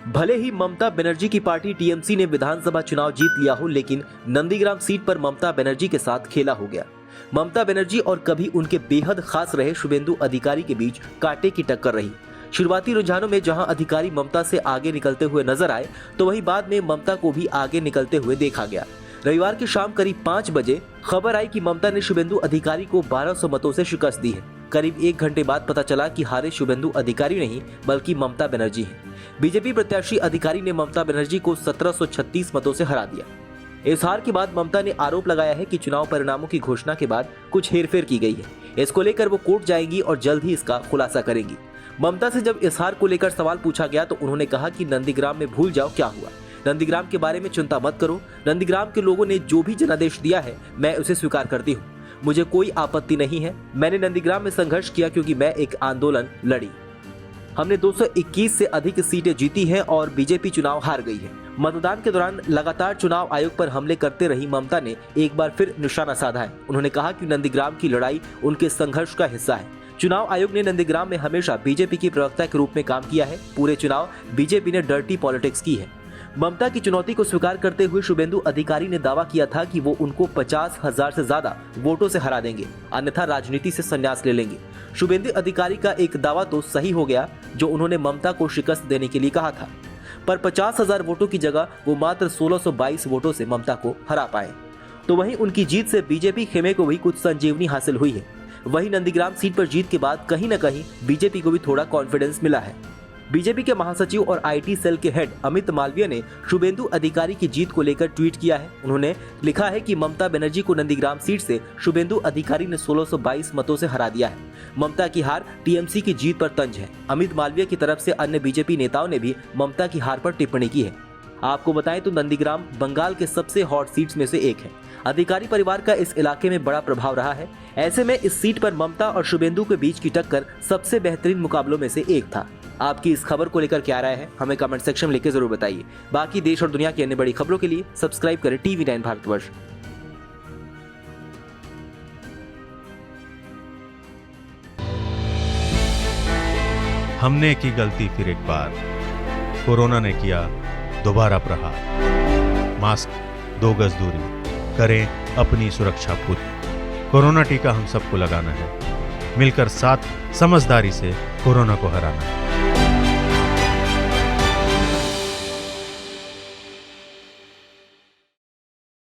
भले ही ममता बनर्जी की party TMC ने विधानसभा चुनाव जीत लिया हो, लेकिन नंदीग्राम सीट पर ममता बनर्जी के साथ खेला हो गया। ममता बनर्जी और कभी उनके बेहद खास रहे शुभेंदु अधिकारी के बीच कांटे की टक्कर रही। शुरुआती रुझानों में जहां अधिकारी ममता से आगे निकलते हुए नजर आए, तो वहीं बाद में ममता को भी आगे निकलते हुए देखा गया। रविवार की शाम करीब 5 बजे खबर आई कि ममता ने शुभेंदु अधिकारी को 1200 मतों से शिकस्त दी है। करीब 1 घंटे बाद पता चला कि हारे शुभेंदु अधिकारी नहीं बल्कि ममता बनर्जी हैं। बीजेपी प्रत्याशी अधिकारी ने ममता बनर्जी को 1736 मतों से हरा दिया। इस हार के बाद ममता ने आरोप लगाया है कि चुनाव परिणामों की घोषणा के बाद कुछ हेरफेर की गई है। इसको लेकर वो कोर्ट जाएंगी और जल्द ही इसका खुलासा करेंगी। ममता से जब इस हार को लेकर सवाल पूछा गया तो उन्होंने कहा कि नंदीग्राम में भूल जाओ क्या हुआ, नंदीग्राम के बारे में चिंता मत करो। नंदीग्राम के लोगों ने जो भी जनादेश दिया है मैं उसे स्वीकार करती हूँ, मुझे कोई आपत्ति नहीं है। मैंने नंदीग्राम में संघर्ष किया क्योंकि मैं एक आंदोलन लड़ी। हमने 221 से अधिक सीटें जीती हैं और बीजेपी चुनाव हार गई है। मतदान के दौरान लगातार चुनाव आयोग पर हमले करते रही ममता ने एक बार फिर निशाना साधा है। उन्होंने कहा कि नंदीग्राम की लड़ाई उनके संघर्ष का हिस्सा है। चुनाव आयोग ने नंदीग्राम में हमेशा बीजेपी की प्रवक्ता के रूप में काम किया है। पूरे चुनाव बीजेपी ने डर्टी पॉलिटिक्स की है। ममता की चुनौती को स्वीकार करते हुए शुभेंदु अधिकारी ने दावा किया था कि वो उनको 50,000 से ज्यादा वोटों से हरा देंगे, अन्यथा राजनीति से संन्यास ले लेंगे। शुभेंदु अधिकारी का एक दावा तो सही हो गया, जो उन्होंने ममता को शिकस्त देने के लिए कहा था, पर 50,000 वोटों की जगह वो मात्र 1622 वोटों से ममता को हरा पाए। तो वहीं उनकी जीत से बीजेपी खेमे को भी कुछ संजीवनी हासिल हुई है। वहीं नंदीग्राम सीट पर जीत के बाद कहीं न कहीं बीजेपी को भी थोड़ा कॉन्फिडेंस मिला है। बीजेपी के महासचिव और आईटी सेल के हेड अमित मालवीय ने शुभेंदु अधिकारी की जीत को लेकर ट्वीट किया है। उन्होंने लिखा है कि ममता बनर्जी को नंदीग्राम सीट से शुभेंदु अधिकारी ने 1622 मतों से हरा दिया है। ममता की हार टीएमसी की जीत पर तंज है। अमित मालवीय की तरफ से अन्य बीजेपी नेताओं ने भी ममता की हार पर टिप्पणी की है। आपको बताएं तो नंदीग्राम बंगाल के सबसे हॉट सीट्स में से एक है। अधिकारी परिवार का इस इलाके में बड़ा प्रभाव रहा है। ऐसे में इस सीट पर ममता और शुभेंदु के बीच की टक्कर सबसे बेहतरीन मुकाबलों में से एक था। आपकी इस खबर को लेकर क्या राय है, हमें कमेंट सेक्शन में लिखकर जरूर बताइए। बाकी देश और दुनिया की अन्य बड़ी खबरों के लिए सब्सक्राइब करें TV9 भारतवर्ष। हमने की गलती फिर एक बार, कोरोना ने किया दोबारा प्रहार। मास्क, 2 गज दूरी, करें अपनी सुरक्षा पूरी। कोरोना टीका हम सबको लगाना है, मिलकर साथ समझदारी से कोरोना को हराना है।